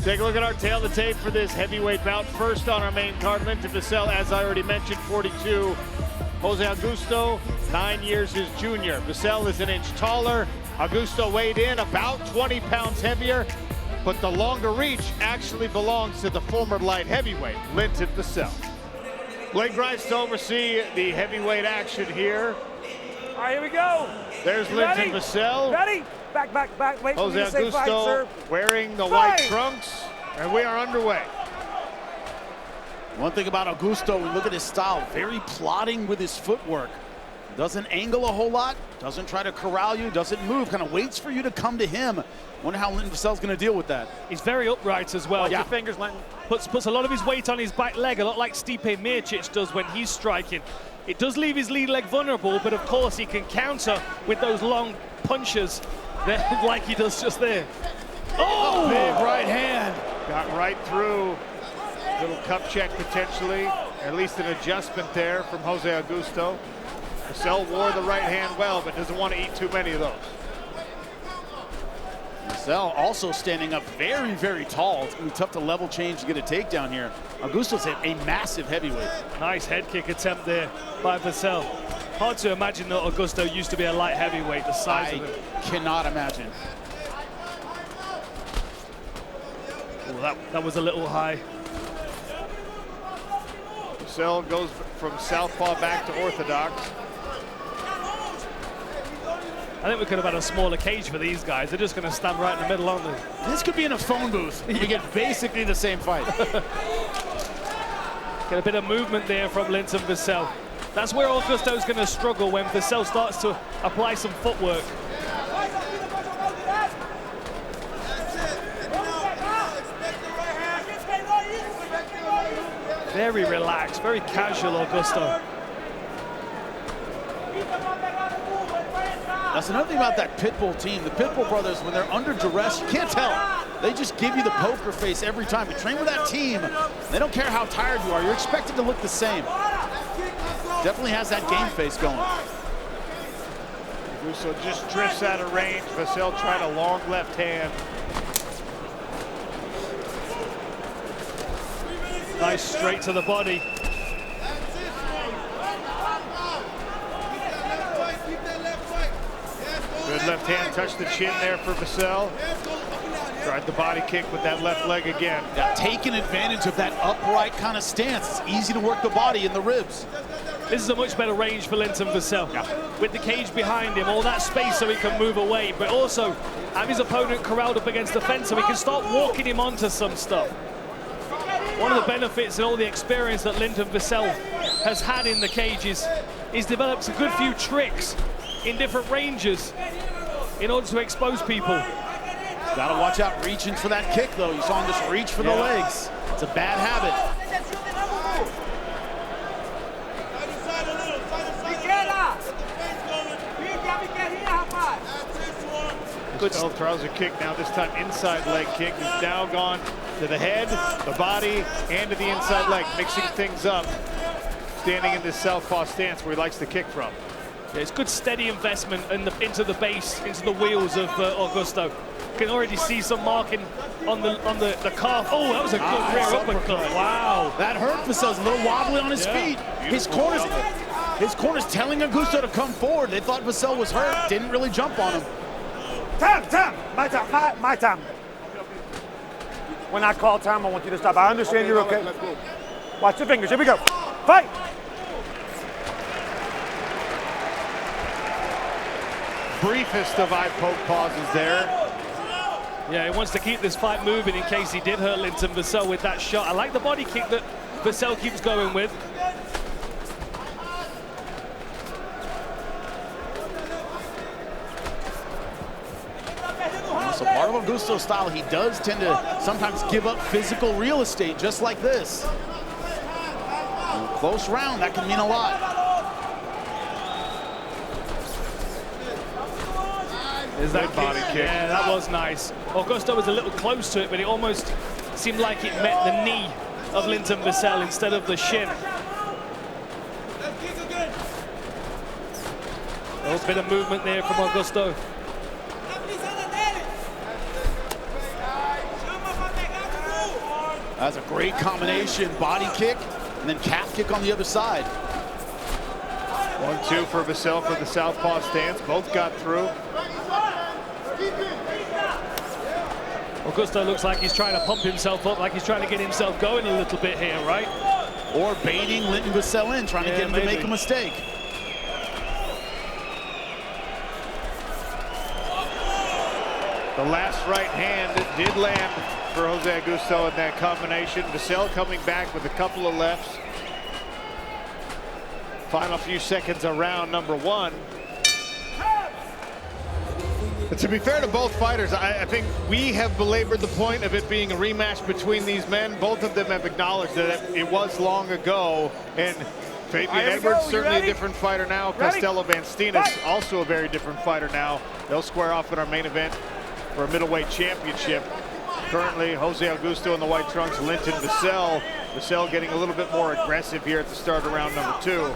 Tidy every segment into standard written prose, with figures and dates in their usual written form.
Take a look at our tail of the tape for this heavyweight bout. First on our main card, Linton Vassell, as I already mentioned, 42. Jose Augusto, 9 years his junior. Vassell is an inch taller. Augusto weighed in about 20 pounds heavier, but the longer reach actually belongs to the former light heavyweight, Linton Vassell. Blake Grice to oversee the heavyweight action here. All right, here we go. There's Linton Vassell. Ready? Back, back, back. Wait for me Jose to say fight, Augusto sir. wearing the Fight. white trunks, and we are underway. One thing about Augusto, we look at his style, very plodding with his footwork. Doesn't angle a whole lot, doesn't try to corral you, doesn't move, kind of waits for you to come to him. Wonder how Linton Vassell's going to deal with that. He's very upright as well. Watch Yeah. your fingers, Linton. Puts a lot of his weight on his back leg, a lot like Stipe Miocic does when he's striking. It does leave his lead leg vulnerable, but of course he can counter with those long punches like he does just there. Oh! Big right hand. Got right through. Little cup check potentially, at least an adjustment there from Jose Augusto. Vassell wore the right hand well, but doesn't want to eat too many of those. Vassell also standing up very, very tall. It's going to be tough to level change to get a takedown here. Augusto's a massive heavyweight. Nice head kick attempt there by Vassell. Hard to imagine that Augusto used to be a light heavyweight, the size of it. Cannot imagine. Oh, that was a little high. Vassell goes from southpaw back to orthodox. I think we could have had a smaller cage for these guys. They're just going to stand right in the middle, aren't they? This could be in a phone booth. We get basically the same fight. Get a bit of movement there from Linton Vassell. That's where Augusto's going to struggle when Vassell starts to apply some footwork. Very relaxed, very casual, Augusto. That's another thing about that Pitbull team. The Pitbull brothers, when they're under duress, you can't tell. They just give you the poker face every time. You train with that team, they don't care how tired you are. You're expected to look the same. Definitely has that game face going. Augusto just drifts out of range. Vassell tried a long left hand. Nice straight to the body. Good left hand, touched the chin there for Vassell. Tried the body kick with that left leg again. Yeah, taking advantage of that upright kind of stance. It's easy to work the body and the ribs. This is a much better range for Linton Vassell. Yeah. With the cage behind him, all that space so he can move away, but also have his opponent corralled up against the fence so he can start walking him onto some stuff. One of the benefits and all the experience that Linton Vassell has had in the cage is he's developed a good few tricks in different ranges in order to expose people. Gotta watch out reaching for that kick though. You saw him just reach for the legs. It's a bad habit. Good. Throws a kick now, this time inside leg kick. He's now gone to the head, the body, and to the inside leg, mixing things up. Standing in this southpaw stance where he likes to kick from. Yeah, it's good steady investment into the base, into the wheels of Augusto. You can already see some marking on the calf. Oh, that was a good rear uppercut. Wow. That hurt Vassell's a little wobbly on his feet. His corner's telling Augusto to come forward. They thought Vassell was hurt. Didn't really jump on him. Time. My time. When I call time, I want you to stop. I understand you're okay. Watch your fingers. Here we go. Fight. Briefest of eye poke pauses there. Yeah, he wants to keep this fight moving in case he did hurt Linton Vassell with that shot. I like the body kick that Vassell keeps going with. So part of Augusto's style, he does tend to sometimes give up physical real estate just like this. In a close round, that can mean a lot. Is that body kick? Yeah, that was nice. Augusto was a little close to it, but it almost seemed like it met the knee of Linton Vassell instead of the shin. A little bit of movement there from Augusto. That's a great combination. Body kick and then calf kick on the other side. 1-2 for Vassell for the southpaw stance. Both got through. Augusto looks like he's trying to pump himself up, like he's trying to get himself going a little bit here, right? Or baiting Linton Vassell in, trying to get him to make a mistake. The last right hand did land for Jose Augusto in that combination. Vassell coming back with a couple of lefts. Final few seconds of round number 1. But to be fair to both fighters, I think we have belabored the point of it being a rematch between these men. Both of them have acknowledged that it was long ago. And Fabian Edwards, certainly a different fighter now. Costello Van Steenis, also a very different fighter now. They'll square off in our main event for a middleweight championship. Currently, Jose Augusto in the white trunks, Linton Vassell. Vassell getting a little bit more aggressive here at the start of round number 2.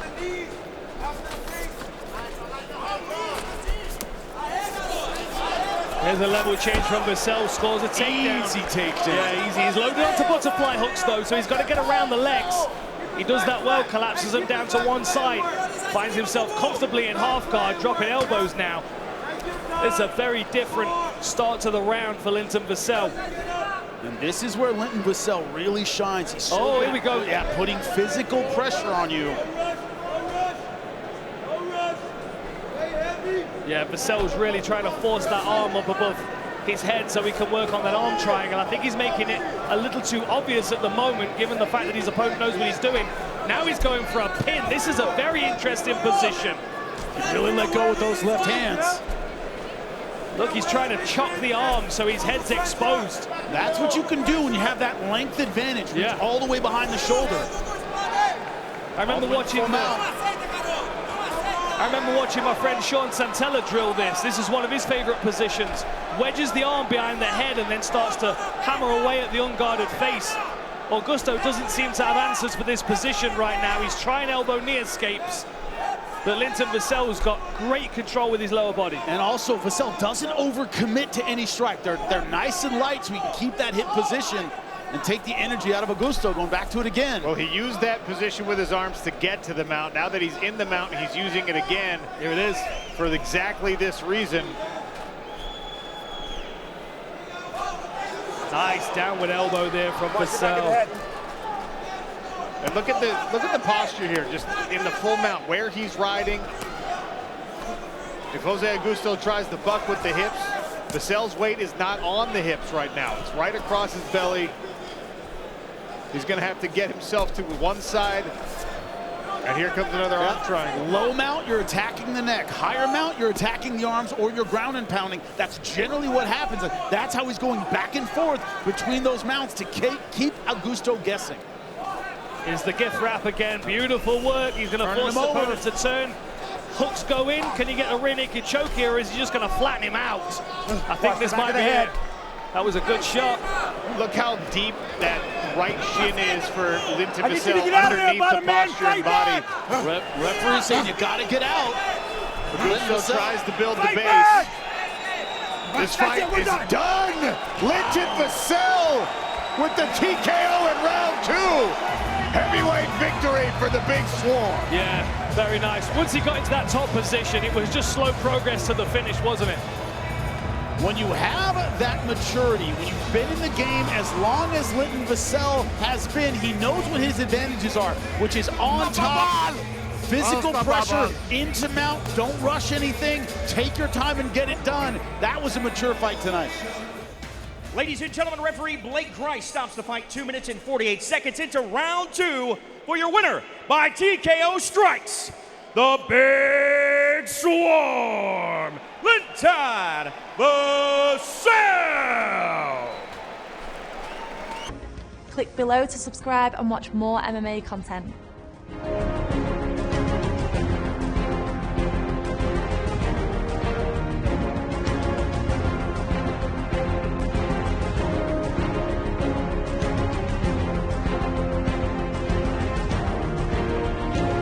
There's a level change from Vassell, scores a takedown. Easy takedown. Yeah, easy. He's loaded onto butterfly hooks though, so he's got to get around the legs. He does that well, collapses them down to one side, finds himself comfortably in half guard, dropping elbows now. It's a very different start to the round for Linton Vassell. And this is where Linton Vassell really shines. He's so here we go. Yeah, putting physical pressure on you. Yeah, Vassell's really trying to force that arm up above his head so he can work on that arm triangle. I think he's making it a little too obvious at the moment, given the fact that his opponent knows what he's doing. Now he's going for a pin. This is a very interesting position. He really let go with those left hands. Look, he's trying to chock the arm so his head's exposed. That's what you can do when you have that length advantage. Reach all the way behind the shoulder. I remember watching my friend Sean Santella drill this. This is one of his favorite positions. Wedges the arm behind the head and then starts to hammer away at the unguarded face. Augusto doesn't seem to have answers for this position right now. He's trying elbow knee escapes. But Linton Vassell's got great control with his lower body. And also, Vassell doesn't overcommit to any strike. They're nice and light, so he can keep that hip position and take the energy out of Augusto, going back to it again. Well, he used that position with his arms to get to the mount. Now that he's in the mount, he's using it again. Here it is, for exactly this reason. Nice downward elbow there from Vassell. And look at the posture here, just in the full mount, where he's riding. If Jose Augusto tries to buck with the hips, Vassell's weight is not on the hips right now. It's right across his belly. He's gonna have to get himself to one side. And here comes another arm triangle. Low mount, you're attacking the neck. Higher mount, you're attacking the arms or you're ground and pounding. That's generally what happens. That's how he's going back and forth between those mounts to keep Augusto guessing. Is the gift wrap again. Beautiful work. He's going to force the opponent to turn. Hooks go in. Can he get a rear naked choke here, or is he just going to flatten him out? I think this might be it. That was a good shot. Look how deep that right shin is for Linton Vassell underneath the posture and body. Referee saying you got to get out. Augusto tries to build the base. This fight is done. Linton Vassell with the TKO in round 2. Heavyweight victory for the Big Swarm. Yeah, very nice. Once he got into that top position, it was just slow progress to the finish, wasn't it? When you have that maturity, when you've been in the game as long as Linton Vassell has been, he knows what his advantages are, which is on top, physical pressure, into mount, don't rush anything, take your time and get it done. That was a mature fight tonight. Ladies and gentlemen, referee Blake Grice stops the fight 2 minutes and 48 seconds into round 2 for your winner by TKO strikes, the Big Swarm, Linton Vassell. Click below to subscribe and watch more MMA content.